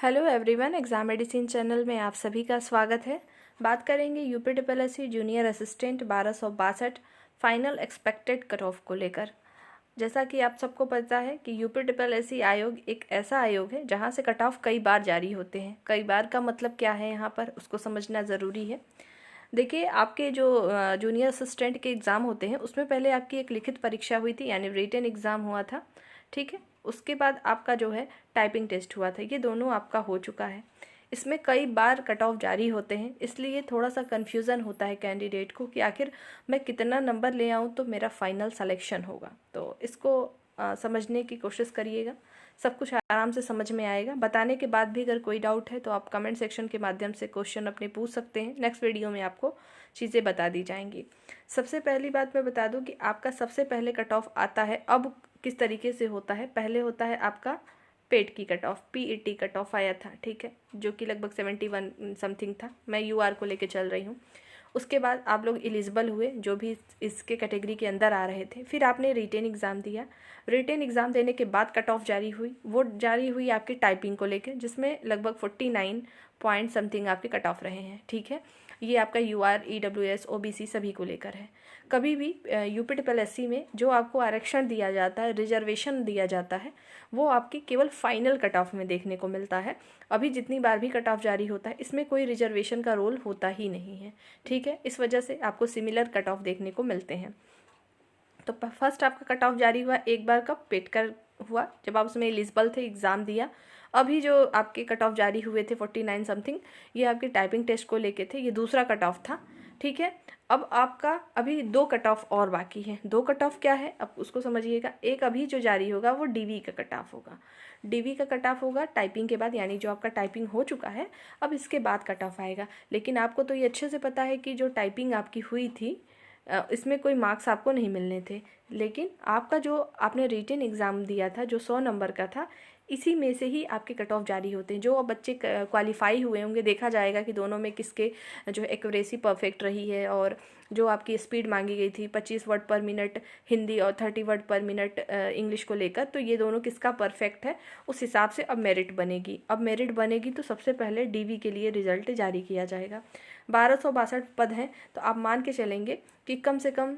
Hello everyone, exam medicine channel में आप सभी का स्वागत है। बात करेंगे UP triple SC junior assistant 1262 final expected cut off को लेकर। जैसा कि आप सबको पता है कि यूपी ट्रिपल एससी आयोग एक ऐसा आयोग है जहां से कट ऑफ कई बार जारी होते हैं। कई बार का मतलब क्या है यहाँ पर, उसको समझना ज़रूरी है। देखिए, आपके जो जूनियर असिस्टेंट के एग्ज़ाम होते हैं उसमें पहले आपकी एक लिखित परीक्षा हुई थी, यानी रिटन एग्ज़ाम हुआ था। ठीक है, उसके बाद आपका जो है टाइपिंग टेस्ट हुआ था। ये दोनों आपका हो चुका है। इसमें कई बार कट ऑफ जारी होते हैं, इसलिए थोड़ा सा कन्फ्यूज़न होता है कैंडिडेट को कि आखिर मैं कितना नंबर ले आऊँ तो मेरा फाइनल सिलेक्शन होगा। तो इसको समझने की कोशिश करिएगा, सब कुछ आराम से समझ में आएगा। बताने के बाद भी अगर कोई डाउट है तो आप कमेंट सेक्शन के माध्यम से क्वेश्चन अपने पूछ सकते हैं। नेक्स्ट वीडियो में आपको चीज़ें बता दी जाएंगी। सबसे पहली बात मैं बता दूं कि आपका सबसे पहले कट ऑफ आता है अब किस तरीके से होता है। पहले होता है आपका पेट की cut off, PET cut off आया था, ठीक है, जो कि लगभग 71 समथिंग था। मैं यूआर को लेके चल रही हूँ। उसके बाद आप लोग एलिजिबल हुए जो भी इसके कैटेगरी के अंदर आ रहे थे। फिर आपने रिटेन एग्ज़ाम दिया। रिटेन एग्ज़ाम देने के बाद कट ऑफ जारी हुई। वो जारी हुई आपकी टाइपिंग को लेकर, जिसमें लगभग 49 पॉइंट समथिंग आपके कट ऑफ रहे हैं। ठीक है, ये आपका यूआर, ईडब्ल्यूएस, ओबीसी सभी को लेकर है। कभी भी यूपी ट्रिपल एससी में जो आपको आरक्षण दिया जाता है, रिजर्वेशन दिया जाता है, वो आपकी केवल फाइनल कट ऑफ में देखने को मिलता है। अभी जितनी बार भी कट ऑफ जारी होता है इसमें कोई रिजर्वेशन का रोल होता ही नहीं है। ठीक है, इस वजह से आपको सिमिलर कट ऑफ देखने को मिलते हैं। तो फर्स्ट आपका कट ऑफ जारी हुआ एक बार कब, पेट कर हुआ, जब आप उसमें एलिजिबल थे, एग्ज़ाम दिया। अभी जो आपके कट ऑफ जारी हुए थे 49 समथिंग, ये आपके टाइपिंग टेस्ट को लेके थे, ये दूसरा कट ऑफ था। ठीक है, अब आपका अभी 2 कट ऑफ और बाकी है। 2 कट ऑफ क्या है, अब उसको समझिएगा। एक अभी जो जारी होगा वो डीवी का कट ऑफ होगा। डीवी का कट ऑफ होगा टाइपिंग के बाद, यानी जो आपका टाइपिंग हो चुका है अब इसके बाद कट ऑफ आएगा। लेकिन आपको तो ये अच्छे से पता है कि जो टाइपिंग आपकी हुई थी इसमें कोई मार्क्स आपको नहीं मिलने थे। लेकिन आपका जो आपने रिटन एग्ज़ाम दिया था जो 100 नंबर का था, इसी में से ही आपके कट ऑफ जारी होते हैं। जो अब बच्चे क्वालिफाई हुए होंगे, देखा जाएगा कि दोनों में किसके जो है एक्यूरेसी परफेक्ट रही है, और जो आपकी स्पीड मांगी गई थी 25 वर्ड पर मिनट हिंदी और 30 वर्ड पर मिनट इंग्लिश को लेकर, तो ये दोनों किसका परफेक्ट है, उस हिसाब से अब मेरिट बनेगी। अब मेरिट बनेगी तो सबसे पहले डीवी के लिए रिजल्ट जारी किया जाएगा। 1262 पद हैं, तो आप मान के चलेंगे कि कम से कम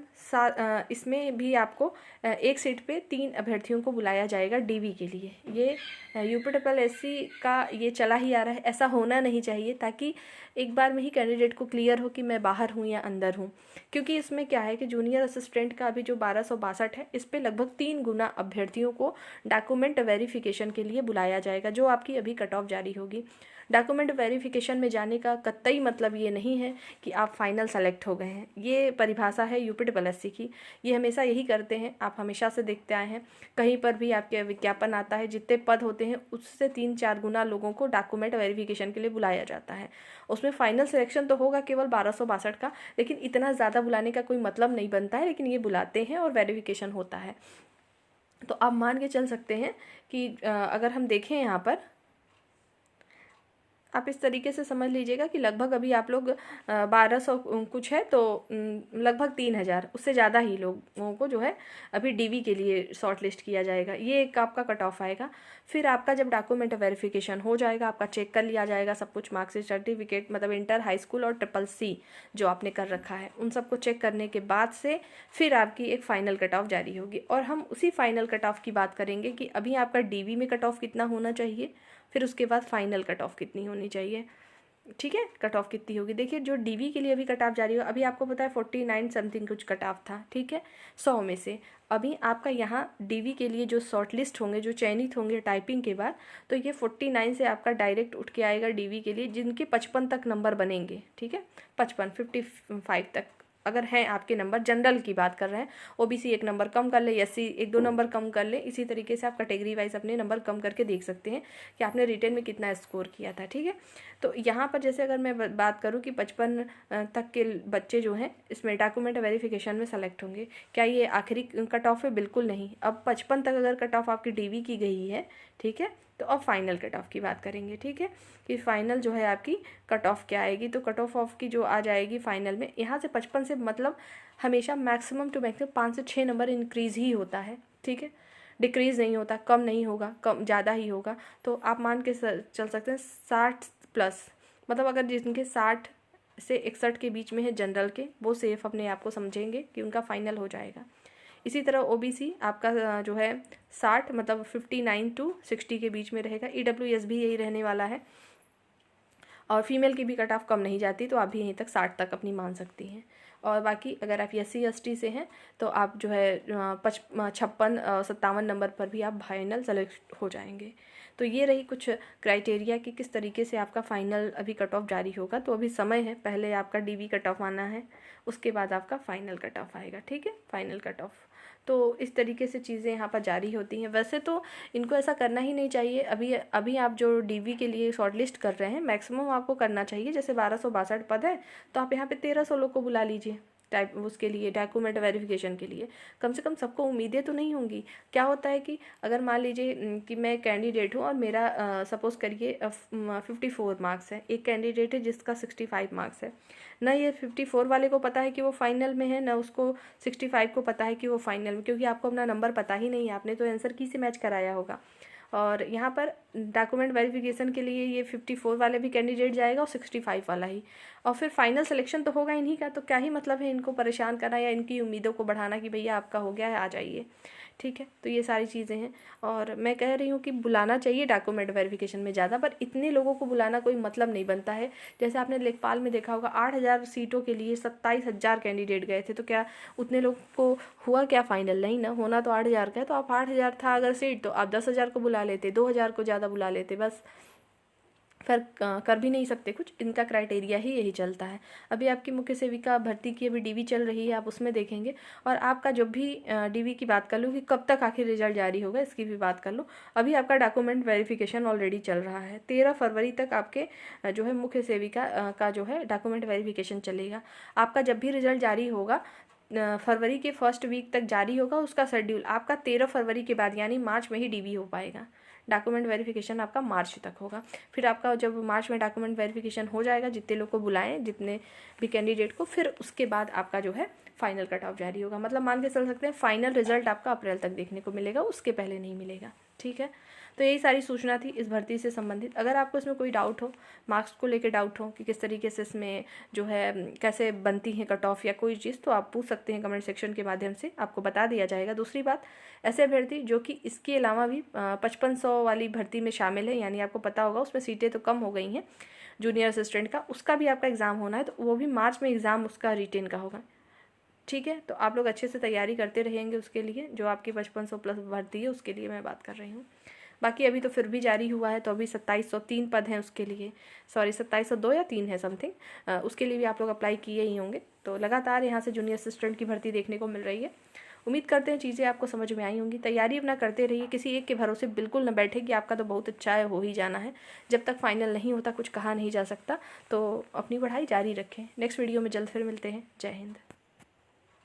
इसमें भी आपको एक सीट पे 3 अभ्यर्थियों को बुलाया जाएगा डीवी के लिए। ये यूपी ट्रिपल एससी का ये चला ही आ रहा है। ऐसा होना नहीं चाहिए, ताकि एक बार में ही कैंडिडेट को क्लियर हो कि मैं बाहर हूँ या अंदर हूँ। क्योंकि इसमें क्या है कि जूनियर असिस्टेंट का अभी जो 1262 है, इस पर लगभग 3 गुना अभ्यर्थियों को डॉक्यूमेंट वेरिफिकेशन के लिए बुलाया जाएगा, जो आपकी अभी कट ऑफ जारी होगी। डॉक्यूमेंट वेरिफिकेशन में जाने का कतई मतलब ये नहीं है कि आप फाइनल सेलेक्ट हो गए हैं। ये परिभाषा है यूपी ट्रिपल एससी की, ये हमेशा यही करते हैं, आप हमेशा से देखते आए हैं। कहीं पर भी आपके विज्ञापन आता है, जितने पद होते हैं उससे 3-4 गुना लोगों को डॉक्यूमेंट वेरिफिकेशन के लिए बुलाया जाता है। उसमें फाइनल सिलेक्शन तो होगा केवल 1262 का, लेकिन इतना ज़्यादा बुलाने का कोई मतलब नहीं बनता है, लेकिन ये बुलाते हैं और वेरिफिकेशन होता है। तो आप मान के चल सकते हैं कि अगर हम देखें यहाँ पर, आप इस तरीके से समझ लीजिएगा कि लगभग अभी आप लोग 1200 कुछ है, तो लगभग 3000, उससे ज़्यादा ही लोगों को जो है अभी डीवी के लिए शॉर्ट लिस्ट किया जाएगा। ये एक आपका कट ऑफ आएगा। फिर आपका जब डॉक्यूमेंट वेरिफिकेशन हो जाएगा, आपका चेक कर लिया जाएगा सब कुछ, मार्क्सिट, सर्टिफिकेट, मतलब इंटर, हाई स्कूल और ट्रिपल सी जो आपने कर रखा है, उन सबको चेक करने के बाद से फिर आपकी एक फ़ाइनल कट ऑफ जारी होगी। और हम उसी फाइनल कट ऑफ की बात करेंगे कि अभी आपका डीवी में कट ऑफ कितना होना चाहिए, फिर उसके बाद फाइनल कट ऑफ कितनी होनी चाहिए। ठीक है, कट ऑफ कितनी होगी। देखिए, जो डीवी के लिए अभी कट ऑफ जारी हो, अभी आपको पता है 49 समथिंग कुछ कट ऑफ था। ठीक है, 100 में से अभी आपका यहाँ डीवी के लिए जो शॉर्ट लिस्ट होंगे, जो चयनित होंगे टाइपिंग के बाद, तो ये 49 से आपका डायरेक्ट उठ के आएगा डीवी के लिए, जिनके 55 तक नंबर बनेंगे। ठीक है, 55 तक अगर हैं आपके नंबर, जनरल की बात कर रहे हैं, ओबीसी 1 नंबर कम कर ले, एससी 1-2 नंबर कम कर ले, इसी तरीके से आप कैटेगरी वाइज अपने नंबर कम करके देख सकते हैं कि आपने रिटेन में कितना स्कोर किया था। ठीक है, तो यहाँ पर जैसे अगर मैं बात करूँ कि 55 तक के बच्चे जो हैं इसमें डॉक्यूमेंट वेरिफिकेशन में सेलेक्ट होंगे, क्या ये आखिरी कट ऑफ है? बिल्कुल नहीं। अब 55 तक अगर कट ऑफ आपकी डीवी की गई है, ठीक है, तो अब फाइनल कट ऑफ की बात करेंगे। ठीक है, कि फाइनल जो है आपकी कट ऑफ क्या आएगी, तो कट ऑफ की जो आ जाएगी फाइनल में, यहाँ से 55 से मतलब हमेशा मैक्सिमम टू मैक्सिमम 5 से 6 नंबर इंक्रीज़ ही होता है। ठीक है, डिक्रीज़ नहीं होता, कम नहीं होगा, कम ज़्यादा ही होगा। तो आप मान के चल सकते हैं 60+, मतलब अगर जिनके 60 से 61 के बीच में है जनरल के, वो सेफ अपने आप को समझेंगे कि उनका फाइनल हो जाएगा। इसी तरह ओबीसी आपका जो है 60 मतलब 59 to 60 के बीच में रहेगा। ईडब्ल्यूएस भी यही रहने वाला है, और फीमेल की भी कट ऑफ कम नहीं जाती, तो आप भी यहीं तक 60 तक अपनी मान सकती हैं। और बाकी अगर आप SC ST से हैं तो आप जो है 56 57 नंबर पर भी आप फाइनल सेलेक्ट हो जाएंगे। तो ये रही कुछ क्राइटेरिया कि किस तरीके से आपका फाइनल अभी कट ऑफ जारी होगा। तो अभी समय है, पहले आपका DV कट ऑफ आना है, उसके बाद आपका फाइनल कट ऑफ आएगा। ठीक है, फाइनल कट ऑफ। तो इस तरीके से चीज़ें यहाँ पर जारी होती हैं। वैसे तो इनको ऐसा करना ही नहीं चाहिए। अभी आप जो DV के लिए शॉर्टलिस्ट कर रहे हैं, मैक्सिमम आपको करना चाहिए, जैसे 1262 पद है तो आप यहाँ पे 1300 लोग को बुला लीजिए टाइप उसके लिए, डॉक्यूमेंट वेरिफिकेशन के लिए। कम से कम सबको उम्मीदें तो नहीं होंगी। क्या होता है कि अगर मान लीजिए कि मैं कैंडिडेट हूँ और मेरा सपोज करिए 54 मार्क्स है, एक कैंडिडेट है जिसका 65 मार्क्स है, ना ये 54 वाले को पता है कि वो फाइनल में है, ना उसको 65 को पता है कि वो फाइनल में, क्योंकि आपको अपना नंबर पता ही नहीं है, आपने तो आंसर की से मैच कराया होगा। और यहाँ पर डॉक्यूमेंट वेरिफिकेशन के लिए ये 54 वाले भी कैंडिडेट जाएगा और 65 वाला ही, और फिर फाइनल सिलेक्शन तो होगा इन्हीं का। तो क्या ही मतलब है इनको परेशान करना या इनकी उम्मीदों को बढ़ाना कि भैया आपका हो गया है, आ जाइए। ठीक है, तो ये सारी चीज़ें हैं। और मैं कह रही हूँ कि बुलाना चाहिए डॉक्यूमेंट वेरिफिकेशन में ज़्यादा, पर इतने लोगों को बुलाना कोई मतलब नहीं बनता है। जैसे आपने लेखपाल में देखा होगा 8000 सीटों के लिए 27,000 कैंडिडेट गए थे, तो क्या उतने लोग को हुआ क्या फाइनल? नहीं ना, होना तो 8000 का है। तो आप 8000 था अगर सीट, तो आप 10,000 को बुला लेते, 2000 को ज़्यादा बुला लेते, बस। फिर कर भी नहीं सकते कुछ, इनका क्राइटेरिया ही यही चलता है। अभी आपकी मुख्य सेविका भर्ती की अभी DV चल रही है, आप उसमें देखेंगे। और आपका जब भी DV की बात कर लूँ कि कब तक आखिर रिजल्ट जारी होगा, इसकी भी बात कर लो। अभी आपका डॉक्यूमेंट वेरिफिकेशन ऑलरेडी चल रहा है, 13 फरवरी तक आपके जो है मुख्य सेविका का जो है डॉक्यूमेंट वेरिफिकेशन चलेगा। आपका जब भी रिजल्ट जारी होगा फरवरी के फर्स्ट वीक तक जारी होगा उसका शेड्यूल, आपका 13 फरवरी के बाद यानी मार्च में ही DV हो पाएगा। डॉक्यूमेंट वेरिफिकेशन आपका मार्च तक होगा। फिर आपका जब मार्च में डॉक्यूमेंट वेरिफिकेशन हो जाएगा, जितने लोग को बुलाएं, जितने भी कैंडिडेट को, फिर उसके बाद आपका जो है फाइनल कट ऑफ जारी होगा। मतलब मान के चल सकते हैं फाइनल रिजल्ट आपका अप्रैल तक देखने को मिलेगा, उसके पहले नहीं मिलेगा। ठीक है, तो यही सारी सूचना थी इस भर्ती से संबंधित। अगर आपको इसमें कोई डाउट हो, मार्क्स को लेकर डाउट हो कि किस तरीके से इसमें जो है कैसे बनती है कट ऑफ या कोई चीज़, तो आप पूछ सकते हैं कमेंट सेक्शन के माध्यम से, आपको बता दिया जाएगा। दूसरी बात, ऐसे अभ्यर्थी जो कि इसके अलावा भी 5500 वाली भर्ती में शामिल है, यानी आपको पता होगा उसमें सीटें तो कम हो गई हैं जूनियर असिस्टेंट का, उसका भी आपका एग्ज़ाम होना है, तो वो भी मार्च में एग्ज़ाम उसका रिटेन का होगा। ठीक है, तो आप लोग अच्छे से तैयारी करते रहेंगे उसके लिए, जो आपकी 5500+ भर्ती है उसके लिए मैं बात कर रही हूँ। बाकी अभी तो फिर भी जारी हुआ है, तो अभी 2703 पद हैं उसके लिए, सॉरी 2702 या 3 है समथिंग, उसके लिए भी आप लोग अप्लाई किए ही होंगे। तो लगातार यहाँ से जूनियर असिस्टेंट की भर्ती देखने को मिल रही है। उम्मीद करते हैं चीज़ें आपको समझ में आई होंगी। तैयारी अपना करते रहिए, किसी एक के भरोसे बिल्कुल न बैठे कि आपका तो बहुत अच्छा है, हो ही जाना है। जब तक फाइनल नहीं होता कुछ कहा नहीं जा सकता, तो अपनी पढ़ाई जारी रखें। नेक्स्ट वीडियो में जल्द फिर मिलते हैं। जय हिंद।